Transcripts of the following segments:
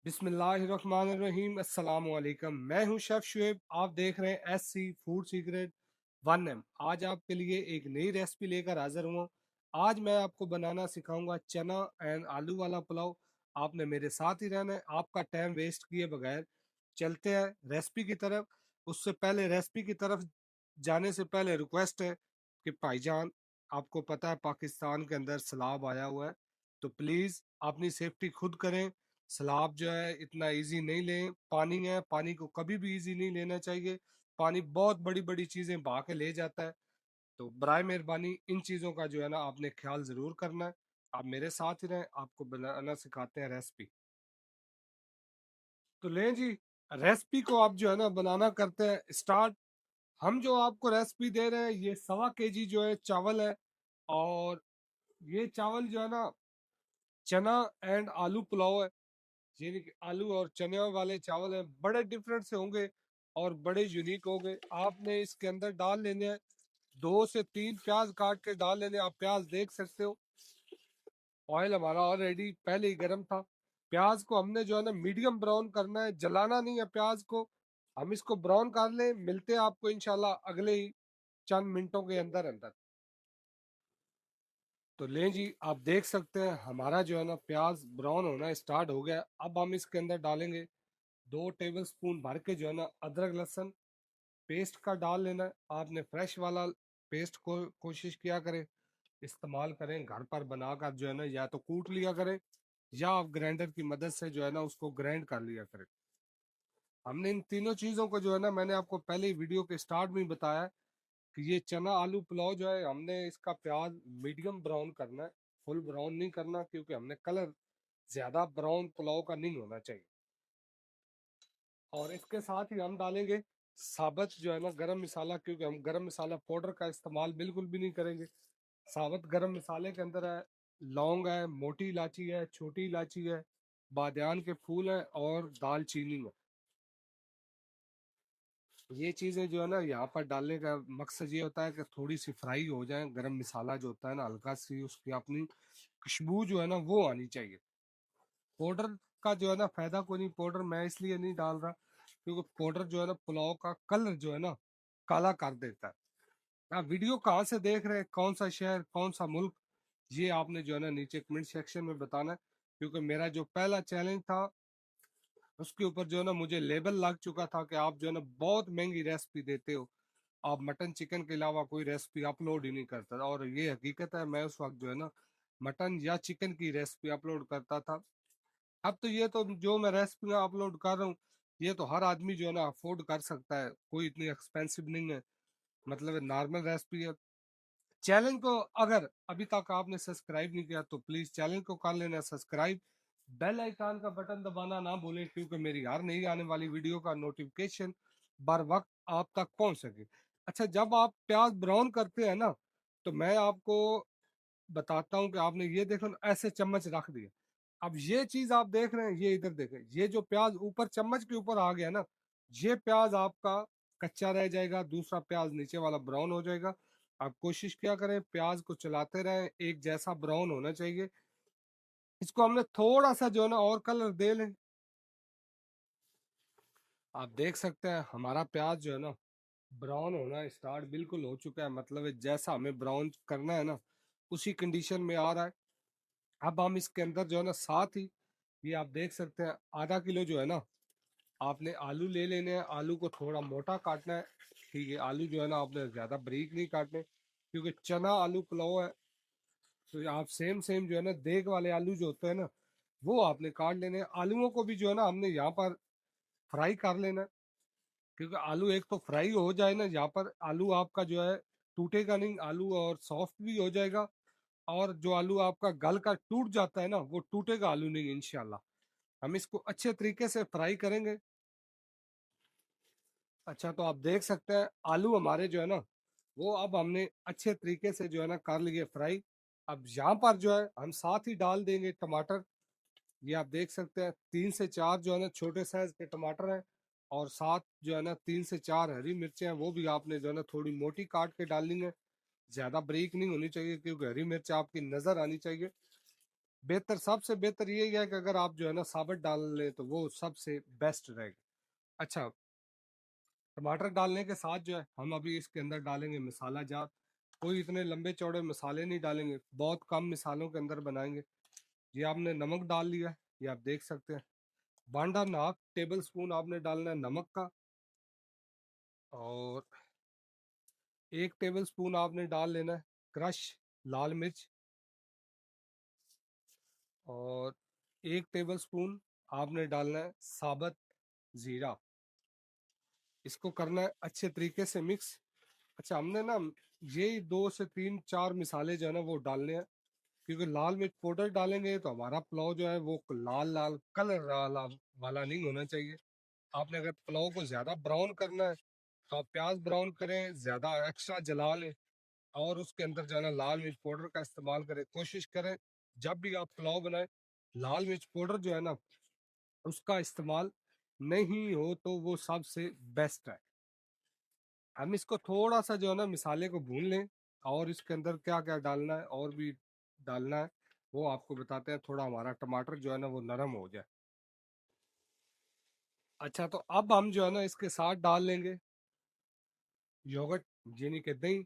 बिस्मिल्लाहिर्रहमानिर्रहीम अस्सलाम वालेकुम। मैं हूं शेफ शुएब। आप देख रहे हैं SC फूड सीक्रेट 1M। आज आपके लिए एक नई रेसिपी लेकर हाजिर हुआ। आज मैं आपको बनाना सिखाऊंगा चना एंड आलू वाला पुलाव। आपने मेरे साथ ही रहना है, आपका टाइम वेस्ट किए बगैर चलते हैं रेसिपी की तरफ। उससे पहले रेसिपी की तरफ जाने से पहले रिक्वेस्ट है कि भाईजान, आपको पता है पाकिस्तान के अंदर सैलाब आया हुआ है, तो प्लीज़ अपनी सेफ्टी खुद करें। सैलाब जो है इतना इजी नहीं लें। पानी है, पानी को कभी भी इजी नहीं लेना चाहिए। पानी बहुत बड़ी बड़ी चीज़ें बहा के ले जाता है। तो बराए मेहरबानी इन चीज़ों का जो है ना आपने ख्याल ज़रूर करना है। आप मेरे साथ ही रहें, आपको बनाना सिखाते हैं रेसिपी। तो लें जी, रेसिपी को आप जो है ना बनाना करते हैं स्टार्ट। हम जो आपको रेसिपी दे रहे हैं ये 1.25 kg जो है चावल है। और ये चावल जो है ना चना एंड आलू पुलाव है। यानी कि आलू और चने वाले चावल हैं, बड़े डिफरेंट से होंगे और बड़े यूनिक होंगे। आपने इसके अंदर डाल लेने हैं 2 से 3 प्याज काट के डाल लेने हैं। आप प्याज देख सकते हो, ऑयल हमारा ऑलरेडी पहले ही गर्म था। प्याज को हमने जो है ना मीडियम ब्राउन करना है, जलाना नहीं है प्याज को। हम इसको ब्राउन कर ले, मिलते हैं आपको इंशाल्लाह अगले ही चंद मिनटों के अंदर अंदर। तो लें जी, आप देख सकते हैं हमारा जो है ना प्याज ब्राउन होना स्टार्ट हो गया। अब हम इसके अंदर डालेंगे 2 टेबल स्पून भर के जो है ना अदरक लहसुन पेस्ट का डाल लेना है। आपने फ्रेश वाला पेस्ट को कोशिश किया करें, इस्तेमाल करें घर पर बनाकर जो है ना, या तो कूट लिया करें या आप ग्राइंडर की मदद से जो है ना उसको ग्राइंड कर लिया करें। हमने इन तीनों चीज़ों को जो है ना, मैंने आपको पहले ही वीडियो के स्टार्ट में ही बताया कि ये चना आलू पुलाव जो है हमने इसका प्याज मीडियम ब्राउन करना है। फुल ब्राउन नहीं करना, क्योंकि हमने कलर ज़्यादा ब्राउन पुलाव का नहीं होना चाहिए। और इसके साथ ही हम डालेंगे साबुत जो है ना गरम मसाला, क्योंकि हम गरम मसाला पाउडर का इस्तेमाल बिल्कुल भी नहीं करेंगे। साबुत गरम मसाले के अंदर है लौंग है, मोटी इलायची है, छोटी इलायची है, बादियान के फूल है और दालचीनी है। ये चीज़ें जो है ना यहाँ पर डालने का मकसद ये होता है कि थोड़ी सी फ्राई हो जाए। गरम मसाला जो होता है ना, हल्का सी उसकी अपनी खुशबू जो है ना वो आनी चाहिए। पाउडर का जो है ना फायदा कोई नहीं। पाउडर मैं इसलिए नहीं डाल रहा क्योंकि पाउडर जो है ना पुलाव का कलर जो है ना काला कर देता है। आप वीडियो कहाँ से देख रहे हैं, कौन सा शहर, कौन सा मुल्क, ये आपने जो है ना नीचे कमेंट सेक्शन में बताना है। क्योंकि मेरा जो पहला चैलेंज था उसके ऊपर जो है ना मुझे लेबल लग चुका था कि आप जो है ना बहुत महंगी रेसिपी देते हो, आप मटन चिकन के अलावा कोई रेसिपी अपलोड ही नहीं करता। और ये हकीकत है, मैं उस वक्त जो है ना मटन या चिकन की रेसिपी अपलोड करता था। अब तो ये तो जो मैं रेसिपी अपलोड कर रहा हूँ ये तो हर आदमी जो है ना अफोर्ड कर सकता है, कोई इतनी एक्सपेंसिव नहीं है। मतलब नॉर्मल रेसिपी है। चैनल को अगर अभी तक आपने सब्सक्राइब नहीं किया तो प्लीज चैनल को कर लेना सब्सक्राइब। बेल आइकन का बटन दबाना ना भूलें, क्योंकि मेरी हर नई आने वाली वीडियो का नोटिफिकेशन बर वक्त आप तक पहुंच सके। अच्छा, जब आप प्याज ब्राउन करते हैं ना, तो मैं आपको बताता हूँ कि आपने ये देखो ना, ऐसे चम्मच रख दिया। अब ये चीज आप देख रहे हैं, ये इधर देखें, ये जो प्याज ऊपर चम्मच के ऊपर आ गया ना, ये प्याज आपका कच्चा रह जाएगा, दूसरा प्याज नीचे वाला ब्राउन हो जाएगा। आप कोशिश क्या करें, प्याज को चलाते रहें, एक जैसा ब्राउन होना चाहिए। इसको हमने थोड़ा सा जो है ना और कलर दे लें। आप देख सकते हैं हमारा प्याज जो है ना ब्राउन होना स्टार्ट बिल्कुल हो चुका है। मतलब है जैसा हमें ब्राउन करना है ना उसी कंडीशन में आ रहा है। अब हम इसके अंदर जो है ना साथ ही ये आप देख सकते हैं आधा किलो जो है ना आपने आलू ले लेने हैं। आलू को थोड़ा मोटा काटना है, ठीक है। आलू जो है ना आपने ज़्यादा बारीक नहीं काटने, क्योंकि चना आलू पुलाव है। तो आप सेम सेम जो है ना देग वाले आलू जो होते हैं ना वो आपने काट लेने हैं। आलूओं को भी जो है ना हमने यहाँ पर फ्राई कर लेना है, क्योंकि आलू एक तो फ्राई हो जाए ना, यहाँ पर आलू आपका जो है टूटेगा नहीं, आलू और सॉफ्ट भी हो जाएगा। और जो आलू आपका गल का टूट जाता है ना वो टूटेगा आलू नहीं इंशाल्लाह। हम इसको अच्छे तरीके से फ्राई करेंगे। अच्छा, तो आप देख सकते हैं आलू हमारे जो है ना वो अब हमने अच्छे तरीके से जो है ना कर लिए फ्राई। अब यहाँ पर जो है हम साथ ही डाल देंगे टमाटर। ये आप देख सकते हैं 3 से 4 जो है ना छोटे साइज के टमाटर हैं। और साथ जो है ना 3 से 4 हरी मिर्चें हैं, वो भी आपने जो है ना थोड़ी मोटी काट के डालनी है। ज़्यादा बारीक नहीं होनी चाहिए, क्योंकि हरी मिर्च आपकी नज़र आनी चाहिए। बेहतर, सबसे बेहतर यही है कि अगर आप जो है ना साबुत डाल लें तो वो सबसे बेस्ट रहेगा। अच्छा, टमाटर डालने के साथ जो है हम अभी इसके अंदर डालेंगे मसाला जात। कोई इतने लंबे चौड़े मसाले नहीं डालेंगे, बहुत कम मिसालों के अंदर बनाएंगे। ये आपने नमक डाल लिया है, ये आप देख सकते हैं। 1.5 टेबल स्पून आपने डालना है नमक का, और 1 टेबल स्पून आपने डाल लेना है क्रश लाल मिर्च, और 1 टेबल स्पून आपने डालना है साबुत जीरा। इसको करना है अच्छे तरीके से मिक्स। अच्छा, हमने ना यही 2 से 3 4 मिसाले जो है ना वो डालने हैं, क्योंकि लाल मिर्च पाउडर डालेंगे तो हमारा पुलाव जो है वो लाल लाल कलर वाला वाला नहीं होना चाहिए। आपने अगर पुलाव को ज्यादा ब्राउन करना है तो आप प्याज ब्राउन करें, ज्यादा एक्स्ट्रा जला लें, और उसके अंदर जो है ना लाल मिर्च पाउडर का इस्तेमाल करें। कोशिश करें जब भी आप पुलाव बनाए, लाल मिर्च पाउडर जो है ना उसका इस्तेमाल नहीं हो तो वो सबसे बेस्ट है। हम इसको थोड़ा सा जो है ना मिसाले को भून लें, और इसके अंदर क्या क्या डालना है और भी डालना है वो आपको बताते हैं, थोड़ा हमारा टमाटर जो है ना वो नरम हो जाए। अच्छा, तो अब हम जो है ना इसके साथ डाल लेंगे योगर्ट, यानी कि दही।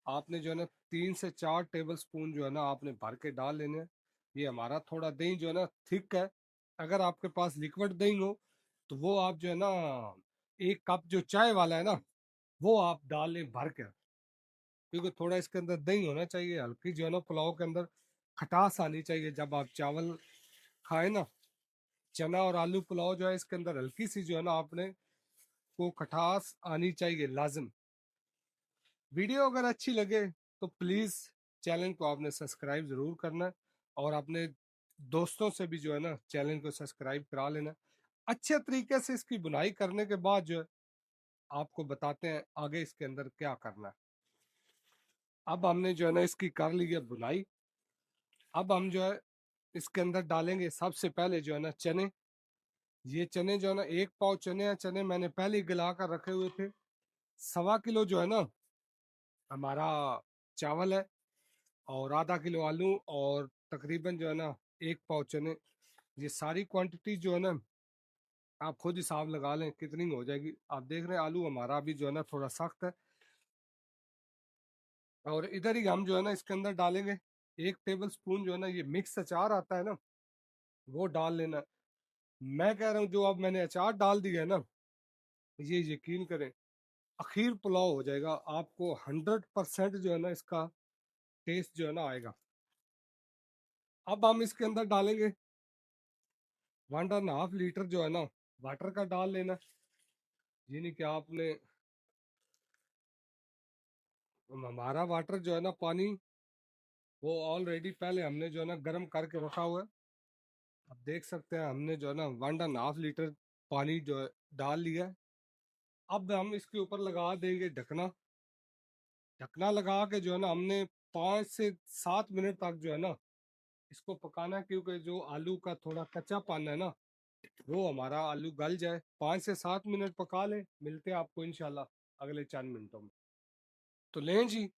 आपने जो है ना 3 से 4 टेबल स्पून जो है ना आपने भर के डाल लेने हैं। ये हमारा थोड़ा दही जो है ना थिक है। अगर आपके पास लिक्विड दही हो तो वो आप जो है ना 1 कप जो चाय वाला है ना वो आप डाल लें भर के, क्योंकि थोड़ा इसके अंदर दही होना चाहिए, हल्की जो है ना पुलाव के अंदर खटास आनी चाहिए जब आप चावल खाए ना। चना और आलू पुलाव जो है इसके अंदर हल्की सी जो है ना आपने को खटास आनी चाहिए लाजम। वीडियो अगर अच्छी लगे तो प्लीज़ चैनल को आपने सब्सक्राइब ज़रूर करना है, और अपने दोस्तों से भी जो है ना चैनल को सब्सक्राइब करा लेना। अच्छे तरीके से इसकी बुनाई करने के बाद जो है आपको बताते हैं आगे इसके अंदर क्या करना है। अब हमने जो है ना इसकी कर ली है बुनाई। अब हम जो है इसके अंदर डालेंगे सबसे पहले जो है ना चने। ये चने जो है ना 1 पाव चने हैं, चने मैंने पहले ही गला कर रखे हुए थे। 1.25 किलो जो है ना हमारा चावल है, और ½ किलो आलू, और तकरीबन जो है ना 1 पाव चने। ये सारी क्वांटिटी जो है ना आप खुद हिसाब लगा लें कितनी हो जाएगी। आप देख रहे हैं आलू हमारा अभी जो है ना थोड़ा सख्त है, और इधर ही हम जो है ना इसके अंदर डालेंगे 1 टेबल स्पून जो है ना ये मिक्स अचार आता है ना वो डाल लेना। मैं कह रहा हूँ जो अब मैंने अचार डाल दिया है ना, ये यकीन करें अखीर पुलाव हो जाएगा, आपको 100% जो है ना इसका टेस्ट जो है ना आएगा। अब हम इसके अंदर डालेंगे 1.5 लीटर जो है ना वाटर का डाल लेना। यानी कि आपने हमारा वाटर जो है ना पानी वो ऑलरेडी पहले हमने जो है ना गर्म करके रखा हुआ है। अब देख सकते हैं हमने जो है ना 1.5 लीटर पानी जो है डाल लिया है। अब हम इसके ऊपर लगा देंगे ढकना। ढकना लगा के जो है ना हमने 5 से 7 मिनट तक जो है ना इसको पकाना है, क्योंकि जो आलू का थोड़ा कच्चा पान है ना वो हमारा आलू गल जाए। 5 से 7 मिनट पका ले, मिलते हैं आपको इंशाल्लाह अगले 4 मिनटों में। तो लें जी,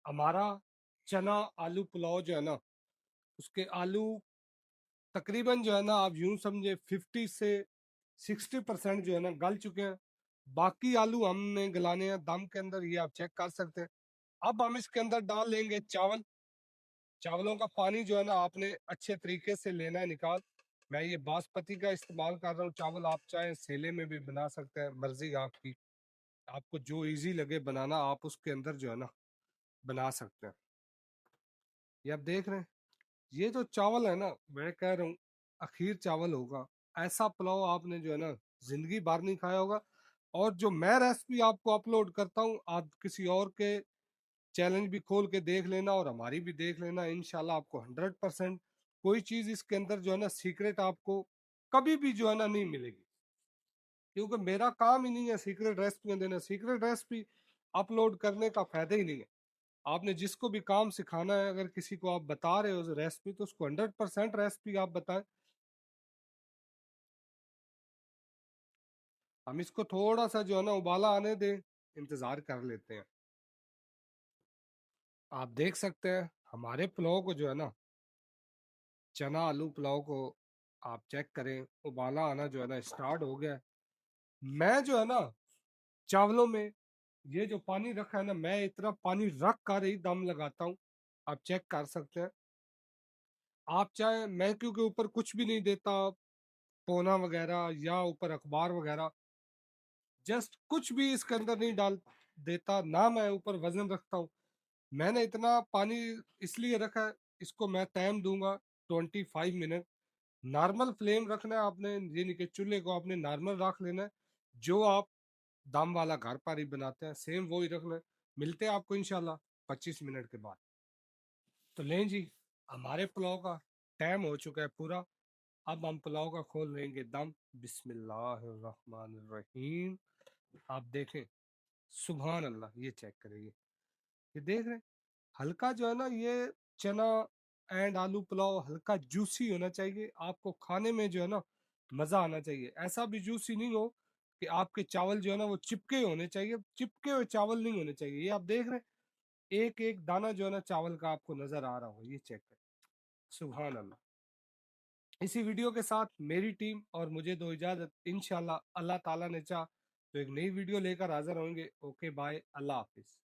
हमारा चना आलू पुलाव जो है ना उसके आलू तकरीबन जो है ना आप यूं समझे 50 से 60% जो है ना गल चुके हैं। बाकी आलू हमने गलाने हैं दम के अंदर, ये आप चेक कर सकते हैं। अब हम इसके अंदर डाल लेंगे चावल। चावलों का पानी जो है ना आपने अच्छे तरीके से लेना है निकाल। मैं ये बासमती का इस्तेमाल कर रहा हूँ चावल, आप चाहे सेले में भी बना सकते हैं, मर्जी आपकी। आपको जो इजी लगे बनाना आप उसके अंदर जो है ना बना सकते हैं। ये आप देख रहे हैं, ये जो चावल है ना मैं कह रहा हूँ अखीर चावल होगा। ऐसा पुलाव आपने जो है ना जिंदगी भर नहीं खाया होगा। और जो मैं रेसिपी आपको अपलोड करता हूँ आप किसी और के चैलेंज भी खोल के देख लेना और हमारी भी देख लेना, इंशाल्लाह आपको 100% कोई चीज़ इसके अंदर जो है ना सीक्रेट आपको कभी भी जो है ना नहीं मिलेगी, क्योंकि मेरा काम ही नहीं है सीक्रेट रेसिपियाँ देना। सीक्रेट रेसिपी अपलोड करने का फायदा ही नहीं है। आपने जिसको भी काम सिखाना है, अगर किसी को आप बता रहे हो रेसिपी तो उसको 100% रेसिपी आप बताएं। हम इसको थोड़ा सा जो है ना उबाला आने दें, इंतज़ार कर लेते हैं। आप देख सकते हैं हमारे पुलाव को जो है ना चना आलू पुलाव को आप चेक करें, उबाला आना जो है ना स्टार्ट हो गया है। मैं जो है ना चावलों में ये जो पानी रखा है ना, मैं इतना पानी रख कर ही दम लगाता हूँ। आप चेक कर सकते हैं। आप चाहे, मैं क्योंकि ऊपर कुछ भी नहीं देता, पोना वगैरह या ऊपर अखबार वगैरह, जस्ट कुछ भी इसके अंदर नहीं डाल देता ना। मैं ऊपर वजन रखता हूँ। मैंने इतना पानी इसलिए रखा है, इसको मैं टाइम दूंगा 25 मिनट। नॉर्मल फ्लेम रखना है आपने, ये नहीं कि चूल्हे को आपने नॉर्मल रख लेना है। जो आप दम वाला घर पर ही बनाते हैं सेम वो ही रखना है। मिलते हैं आपको इंशाल्लाह 25 मिनट के बाद। तो लें जी, हमारे पुलाव का टाइम हो चुका है पूरा। अब हम पुलाव का खोल लेंगे दम। बिस्मिल्लाहिर्रहमानिर्रहीम। आप देखें, सुभान अल्लाह, ये चेक करेंगे, ये देख रहे हैं, हल्का जो है ना ये चना एंड आलू पुलाव हल्का जूसी होना चाहिए। आपको खाने में जो है ना मजा आना चाहिए। ऐसा भी जूसी नहीं हो कि आपके चावल जो है ना वो चिपके होने चाहिए। चिपके हुए चावल नहीं होने चाहिए। ये आप देख रहे हैं, एक एक दाना जो है ना चावल का आपको नजर आ रहा होगा, ये चेक करें। सुभान अल्लाह। इसी वीडियो के साथ मेरी टीम और मुझे दो इजाजत। इंशाल्लाह अल्लाह ताला ने चाह तो एक नई वीडियो लेकर हाजिर होंगे। ओके बाय, अल्लाह हाफिज।